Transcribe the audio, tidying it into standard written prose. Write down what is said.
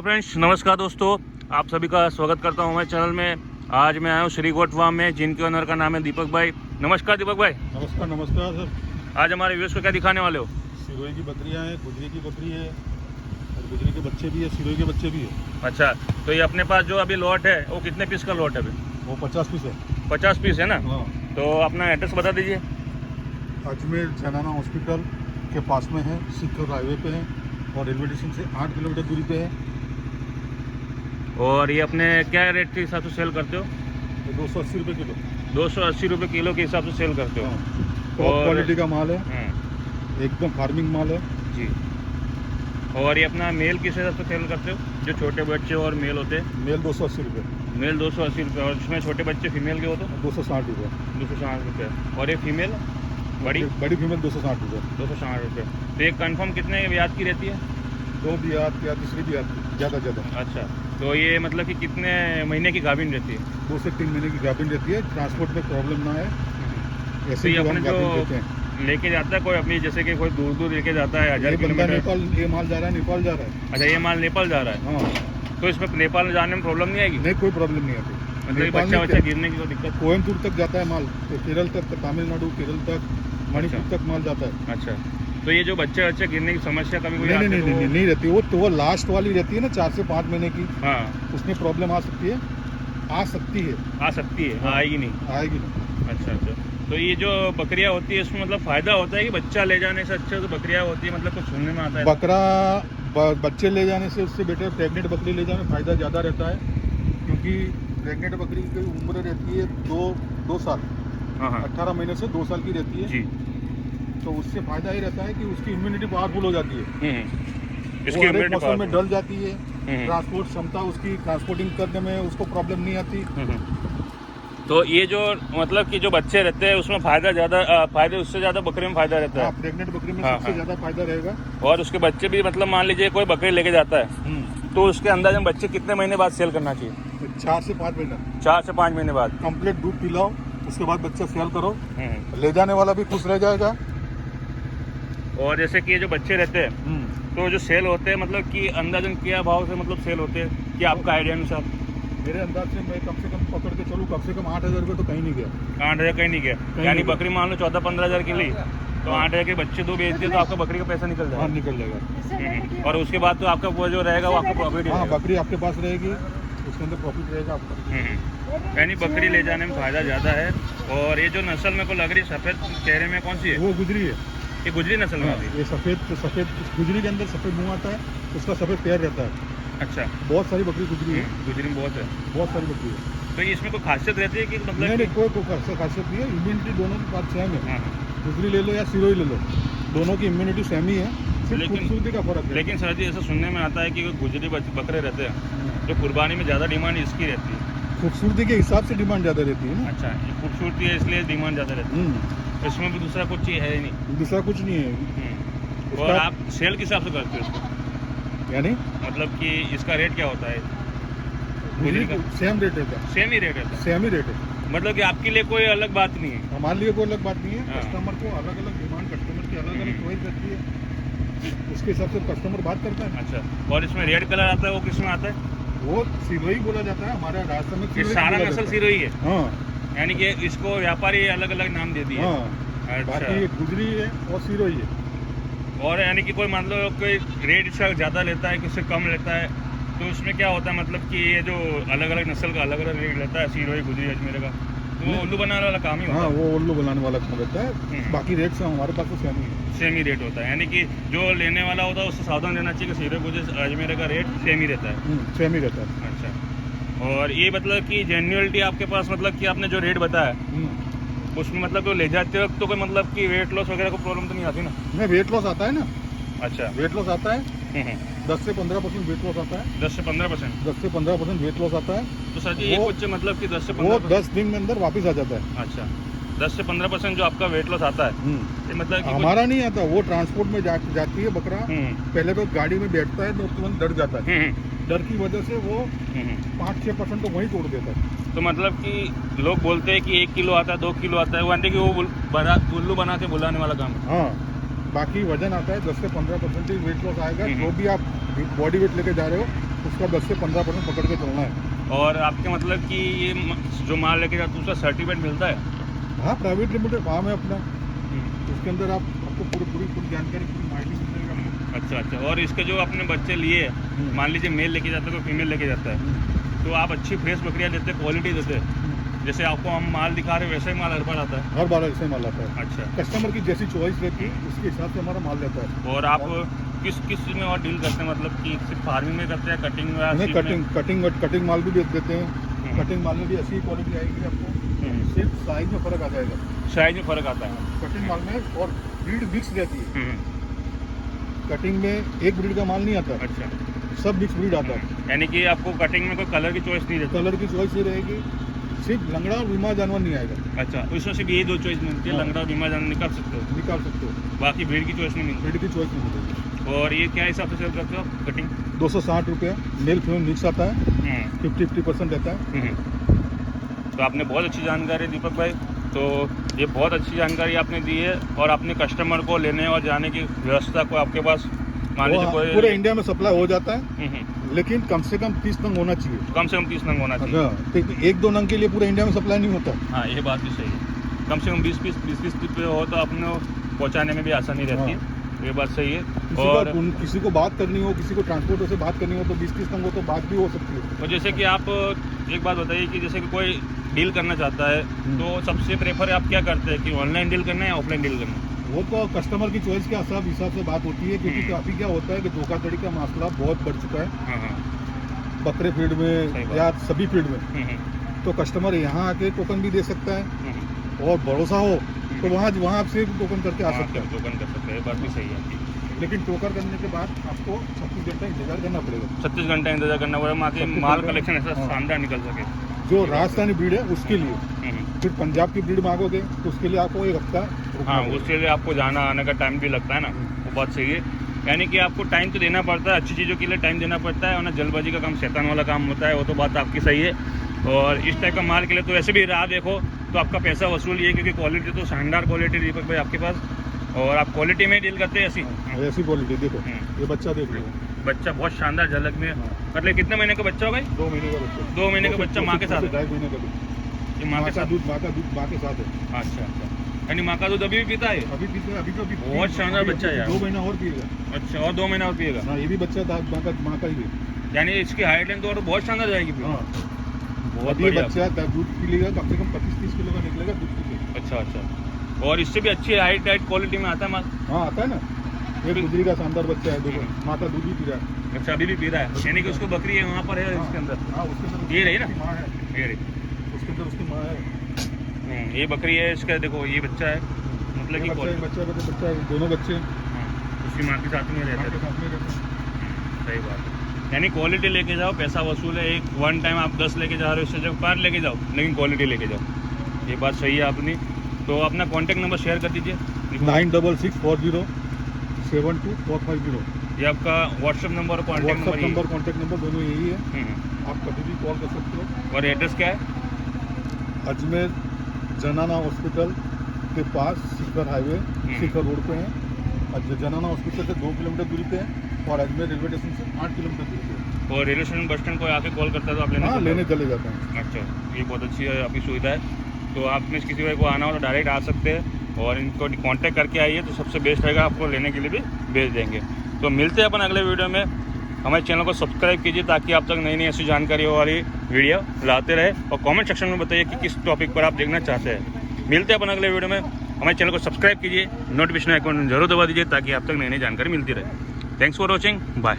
Hello friends, नमस्कार दोस्तों, आप सभी का स्वागत करता हूं हमारे चैनल में। आज मैं आया हूं श्री गोट फार्म में, जिनके ओनर का नाम है दीपक भाई। नमस्कार दीपक भाई। नमस्कार नमस्कार सर। आज हमारे व्यूअर्स को क्या दिखाने वाले हो? सिरोही की बकरियां हैं, गुजरी की बकरी है और गुजरी के बच्चे भी है, सिरोही के बच्चे भी है। अच्छा, तो ये अपने पास जो अभी लॉट है वो कितने पीस का लॉट है अभी? वो 50 पीस है। 50 पीस है ना? हाँ। तो अपना एड्रेस बता दीजिए। अजमेर जनाना हॉस्पिटल के पास में है, सिक्कर हाईवे पे है और रेलवे स्टेशन से 8 किलोमीटर दूरी पे है। और ये अपने क्या रेट के हिसाब से सेल करते हो? तो 280 रुपये किलो। 280 रुपये किलो के हिसाब से सेल करते हो? टॉप क्वालिटी का माल है, हाँ। एकदम फार्मिंग माल है जी। और ये अपना मेल किस हिसाब से सेल करते हो? जो छोटे बच्चे और मेल होते हैं? मेल 280 रुपये, मेल 280 रुपये। और इसमें छोटे बच्चे फीमेल के हो तो 260 रुपये। 260 रुपये। और ये फीमेल बड़ी फीमेल 260 रुपये। 260 रुपये। तो ये कंफर्म कितने ब्याज की रहती है? 2 बियात या तीसरी बियात ज़्यादा। अच्छा, तो ये मतलब कि कितने महीने की गाभिन रहती है? 2 से 3 महीने की गाभिन रहती है। ट्रांसपोर्ट में प्रॉब्लम ना है, तो ऐसे ये ही अपने हम जो गाभिन देते हैं। लेके जाता है कोई अपनी, जैसे कि कोई दूर दूर लेके जाता है 1000 ये बंदा किलोमीटर? नेपाल, ये माल जा रहा है नेपाल जा रहा है। अच्छा, ये माल नेपाल जा रहा है। हाँ, तो इसमें नेपाल जाने में प्रॉब्लम नहीं आएगी? नहीं कोई प्रॉब्लम नहीं आती। मतलब नेपाल बच्चा में बच्चा गिरने की कोई दिक्कत? कोयम्बटूर तक जाता है माल, तो केरल तक, तमिलनाडु, केरल तक, मणिपुर तक माल जाता है। अच्छा, तो ये जो बच्चे बच्चे गिरने की समस्या कभी कोई आती है तो नहीं रहती। वो तो वो लास्ट वाली रहती है ना, 4 से 5 महीने की, हाँ, उसमें प्रॉब्लम आ सकती है। आ सकती है, हाँ, आएगी नहीं? आएगी नहीं। अच्छा। तो ये जो बकरियां होती है इसमें मतलब फ़ायदा होता है कि बच्चा ले जाने से अच्छा तो बकरियां होती है, मतलब कुछ सुनने में आता है? बच्चे ले जाने से उससे बेटर प्रेग्नेंट बकरी ले जाने में फ़ायदा ज़्यादा रहता है, क्योंकि प्रेग्नेंट बकरी की उम्र रहती है 2 साल। हाँ हाँ 18 महीने से 2 साल की रहती है जी। तो उससे फ़ायदा ही रहता है कि उसकी इम्यूनिटी पावरफुल हो जाती है। इसकी वो हर एक इम्यूनिटी मौसम में पावर। डल जाती है। ट्रांसपोर्ट क्षमता उसकी, ट्रांसपोर्टिंग करने में उसको प्रॉब्लम नहीं आती। तो ये जो मतलब कि जो बच्चे रहते हैं उसमें फायदे उससे ज़्यादा बकरी में फ़ायदा रहता है? प्रेग्नेंट बकरी में हाँ, सबसे हाँ। ज़्यादा फायदा रहेगा। और उसके बच्चे भी, मतलब मान लीजिए कोई बकरी लेके जाता है तो उसके अंदाज में बच्चे कितने महीने बाद सेल करना चाहिए? 4 से 5 महीना 4 से 5 महीने बाद कंप्लीट दूध पिलाओ, उसके बाद बच्चा सेल करो। ले जाने वाला भी खुश रह जाएगा। और जैसे कि ये जो बच्चे रहते हैं तो जो सेल होते हैं, मतलब कि अंदाजन क्या भाव से मतलब सेल होते हैं, क्या आपका आइडिया अनुसार? मेरे अंदाज से मैं कम से कम पकड़ के चलूँ, कम से कम 8,000 रुपये तो कहीं नहीं गया। 8,000 कहीं नहीं गया? यानी बकरी मान लो 14-15 हज़ार की ली तो 8,000 के बच्चे 2 बेच दिए तो आपका बकरी का पैसा निकल हाँ, जाएगा। निकल जाएगा। और उसके बाद तो आपका वो जो रहेगा वो आपका प्रॉफिट ही हाँ, रहेगा। बकरी आपके पास रहेगी, उसके अंदर प्रॉफिट रहेगा आपका। यानी बकरी ले जाने में फ़ायदा ज़्यादा है। और ये जो नस्ल मेरे को लग रही सफ़ेद चेहरे में, कौन सी है? वो गुजरी है। ये गुजरी नस्ल में हाँ, आती है? ये सफ़ेद गुजरी के अंदर सफ़ेद मुँह आता है, उसका सफ़ेद पैर रहता है। अच्छा, बहुत सारी बकरी गुजरी है, गुजरी में बहुत है। बहुत सारी बकरी है। तो ये इसमें कोई खासियत रहती है कि मतलब नहीं, कोई खासियत नहीं है। इम्यूनिटी दोनों की बात सेम है। हाँ, गुजरी ले लो या सिरोही ले लो, दोनों की इम्यूनिटी सेम ही है, सिर्फ लेकिन- खूबसूरती का फर्क है। लेकिन सर जी ऐसा सुनने में आता है कि गुजरी बकरे रहते हैं जो कुर्बानी में ज़्यादा डिमांड इसकी रहती है। खूबसूरती के हिसाब से डिमांड ज़्यादा रहती है ना। अच्छा, ये खूबसूरती है इसलिए डिमांड ज़्यादा रहती है, इसमें भी दूसरा कुछ चीज़ है ही नहीं? दूसरा कुछ नहीं है। और इसका- आप सेल किस हिसाब से करते हो इसको? यानी मतलब कि इसका रेट क्या होता है? गुजरी का सेम रेट रहता है, सेम ही रेट रहता है? सेम ही रेट है। मतलब कि आपके लिए कोई अलग बात नहीं है? हमारे लिए कोई अलग बात नहीं है। हाँ। कस्टमर को अलग अलग डिमांड, कस्टमर की अलग अलग चॉइस रहती है, उसके हिसाब से कस्टमर बात करता है। अच्छा, और इसमें रेड कलर आता है, वो किस में आता है? वो सिरोही बोला जाता है हमारे राजस्थान में। ये सिरोही सारा बोला नस्ल जाता है। सिरोही है? हाँ, यानी कि इसको व्यापारी अलग अलग नाम दे दिए? हाँ। अच्छा। बाकी ये गुजरी है और सिरोही है। और यानी कि कोई मान लो कोई रेट इसका ज़्यादा लेता है, किसी कम लेता है, तो उसमें क्या होता है? मतलब कि ये जो अलग अलग नस्ल का अलग अलग रेट लेता है, सिरोही, गुजरी, अजमेर का, तो वो उल्लू बनाने वाला काम ही होता हाँ, है? वो उल्लू बनाने वाला काम रहता है। बाकी रेट से हमारे पास तो सेम ही है। सेम ही रेट होता है, यानी कि जो लेने वाला होता है उससे सावधान रहना चाहिए कि सिरोही, गुजरी, अजमेर का रेट सेम ही रहता है? सेम ही रहता है। अच्छा, और ये मतलब कि जेन्युइनिटी आपके पास, मतलब कि आपने जो रेट बताया उसमें मतलब तो ले जाते वक्त तो कोई मतलब कि वेट लॉस वगैरह को प्रॉब्लम तो नहीं आती ना? नहीं, वेट लॉस आता है ना। अच्छा। वेट लॉस आता है, 10 से 15% वेट लॉस आता है। 10 से 15%? 10 से 15% वेट लॉस आता है। तो सर जी ये वो- कुछ मतलब कि 10 से वो 15%? 10 दिन में अंदर वापस आ जाता है। अच्छा, 10 से 15% जो आपका वेट लॉस आता है ये मतलब कि हमारा नहीं आता, वो ट्रांसपोर्ट में जाती है बकरा। कुछ- पहले तो गाड़ी में बैठता है तो तुरंत डर जाता है। डर की वजह से वो 5-6% तो वहीं तोड़ देता है। तो मतलब कि लोग बोलते हैं कि 1 किलो आता है, 2 किलो आता है, वो यानी कि वो उल्लू बना के बुलाने वाला काम है? हाँ, बाकी वजन आता है 10 से 15% ही वेट लॉस आएगा। जो भी आप बॉडी वेट लेके जा रहे हो उसका 10 से 15% पकड़ के चलना है। और आपके मतलब कि ये जो माल लेके जाते हैं उसका सर्टिफिकेट मिलता है? हाँ, प्राइवेट लिमिटेड फार्म है अपना, उसके अंदर आपको पूरी जानकारी, पूरी माहिती मिल जाएगी आपको। अच्छा अच्छा। और इसके जो आपने बच्चे लिए, मान लीजिए मेल लेके जाता है कोई फीमेल लेके जाता है, तो आप अच्छी फ्रेश बकरियाँ देते हैं, क्वालिटी देते हैं? जैसे आपको हम माल दिखा रहे हैं वैसे ही माल हर बार आता है? हर बार ऐसे माल आता है। अच्छा। कस्टमर की जैसी चॉइस रहती है उसके हिसाब से हमारा माल रहता है। और आप किस किस चीज़ में और डील करते हैं, मतलब कि सिर्फ फार्मिंग में करते हैं, कटिंग में? नहीं, कटिंग माल भी बेच देते हैं। कटिंग माल में भी ऐसी क्वालिटी आएगी आपको, सिर्फ साइज में फ़र्क आ जाएगा। साइज में फ़र्क आता है कटिंग माल में, और ब्रीड मिक्स रहती है। कटिंग में एक ब्रीड का माल नहीं आता। अच्छा। सब मिक्स ब्रीड आता है। यानी कि आपको कटिंग में कोई कलर की चॉइस नहीं रहती? कलर की चॉइस ये रहेगी, सिर्फ लंगड़ा और बीमा जानवर नहीं आएगा। अच्छा, उसमें सिर्फ ये दो चॉइस मिलती है? हाँ। लंगड़ा और बीमा जानवर निकाल सकते हो, बाकी भीड़ की चॉइस नहीं मिलती? ब्रीड की चॉइस नहीं मिलेगी। और ये क्या हिसाब से सेल करते हो आप कटिंग? 260 रुपये, मेल फीमेल मिक्स आता है, 50% रहता है। तो आपने बहुत अच्छी जानकारी दीपक भाई, तो ये बहुत अच्छी जानकारी आपने दी है। और अपने कस्टमर को लेने और जाने की व्यवस्था को आपके पास मान लीजिए कोई पूरे इंडिया में सप्लाई हो जाता है, लेकिन कम से कम 30 नंग होना चाहिए। कम से कम 30 नंग होना चाहिए। अच्छा, एक दो नंग के लिए पूरे इंडिया में सप्लाई नहीं होता। हाँ, ये बात भी सही है। कम से कम 20 पीस पे हो तो अपने पहुँचाने में भी आसानी रहती है। ये बात सही है। और किसी को बात करनी हो, किसी को ट्रांसपोर्टर से बात करनी हो तो 20-30 नंग हो तो बात भी हो सकती है। और जैसे कि आप एक बात बताइए कि जैसे कि कोई डील करना चाहता है तो सबसे प्रेफर आप क्या करते हैं कि ऑनलाइन डील करना है या ऑफलाइन डील करना है? वो तो कस्टमर की चॉइस के हिसाब से बात होती है, क्योंकि काफ़ी क्या होता है कि धोखाधड़ी का मसला बहुत बढ़ चुका है। हाँ, बकरे फीड में या सभी फीड में। तो कस्टमर यहाँ आके टोकन भी दे सकता है, और भरोसा हो तो वहाँ आपसे टोकन करके आ सकता है। टोकन कर सकते हैं, ये बात भी सही है। लेकिन टोकन करने के बाद आपको 36 घंटा इंतजार करना पड़ेगा। 36 घंटा इंतजार करना पड़ेगा, माल कलेक्शन ऐसा शानदार निकल सके। जो राजस्थानी ब्रीड है उसके लिए, फिर पंजाब की ब्रीड मांगोगे तो उसके लिए आपको 1 हफ्ता। हाँ, उसके लिए आपको जाना आने का टाइम भी लगता है ना, वो बात सही है। यानी कि आपको टाइम तो देना पड़ता है, अच्छी चीज़ों के लिए टाइम देना पड़ता है, और ना जल्दबाजी का काम शैतान वाला काम होता है, वो तो बात आपकी सही है। और इस टाइप का माल के लिए तो वैसे भी राह देखो तो आपका पैसा वसूल ही है, क्योंकि क्वालिटी तो शानदार क्वालिटी दीपक भाई आपके पास, और आप क्वालिटी में डील करते हैं ऐसी क्वालिटी। देखो ये बच्चा देख लो, बच्चा बहुत शानदार झलक में। मतलब कितने महीने का बच्चा होगा? 2 महीने का बच्चा। 2 महीने का बच्चा माँ के साथ? 2.5 महीने का दूध। ये माँ के साथ दूध माँ के साथ है। अच्छा अच्छा। यानी माँ का दूध अभी भी पीता है? अभी पीता है, अभी तो बहुत शानदार बच्चा है यार। 2 महीना और पिएगा। अच्छा, और 2 महीना और पिएगा? हाँ, ये भी बच्चा माँ का ही है। यानी इसकी हाइट लेंथ और बहुत शानदार जाएगी। हाँ, बहुत ये बच्चा दूध पी लेगा, कम से कम 25-30 किलो का निकलेगा दूध पी के। अच्छा अच्छा। और इससे भी अच्छी हाइट क्वालिटी में आता है माल? हाँ, आता है ना। एक गुजरी का शानदार बच्चा है, देखो माँ का दूध भी पी रहा है। अच्छा, अभी भी पी रहा है? यानी कि उसको बकरी है वहाँ पर है इसके अंदर? हाँ, उसके अंदर ये रही ना माँ है, ये रही, उसके अंदर उसकी माँ है। ये बकरी है, इसका देखो ये बच्चा है, मतलब कि बच्चा है, दोनों बच्चे उसकी माँ के साथ में रहते हैं। सही बात है। यानी क्वालिटी लेके जाओ, पैसा वसूल है। एक वन टाइम आप 10 लेके जा रहे हो, इससे जब 5 लेके जाओ, लेकिन क्वालिटी लेके जाओ। ये बात सही है अपनी। तो अपना कॉन्टैक्ट नंबर शेयर कर दीजिए। 9664072450। ये आपका व्हाट्सएप नंबर और कॉन्टैक्ट नंबर दोनों यही है। आप कभी भी कॉल कर सकते हो। और एड्रेस क्या है? अजमेर जनाना हॉस्पिटल के पास सीकर हाईवे, सीकर रोड पे है। जनाना हॉस्पिटल से 2 किलोमीटर दूरी पे है, और अजमेर रेलवे स्टेशन से 8 किलोमीटर दूरी पे है। और रेलवे स्टेशन बस स्टैंड को आके कॉल करता है तो आप लेने चले जाते हैं। अच्छा, ये बहुत अच्छी है आपकी सुविधा है। तो आप में किसी को आना हो तो डायरेक्ट आ सकते हैं, और इनको कांटेक्ट करके आइए तो सबसे बेस्ट रहेगा, आपको लेने के लिए भी भेज देंगे। तो मिलते हैं अपन अगले वीडियो में। हमारे चैनल को सब्सक्राइब कीजिए ताकि आप तक नई नई ऐसी जानकारी वाली वीडियो लाते रहे, और कमेंट सेक्शन में बताइए कि किस टॉपिक पर आप देखना चाहते हैं। मिलते हैं अपन अगले वीडियो में। हमारे चैनल को सब्सक्राइब कीजिए, नोटिफिकेशन आइकॉन जरूर दबा दीजिए ताकि आप तक नई नई जानकारी मिलती रहे। Thanks for watching, bye.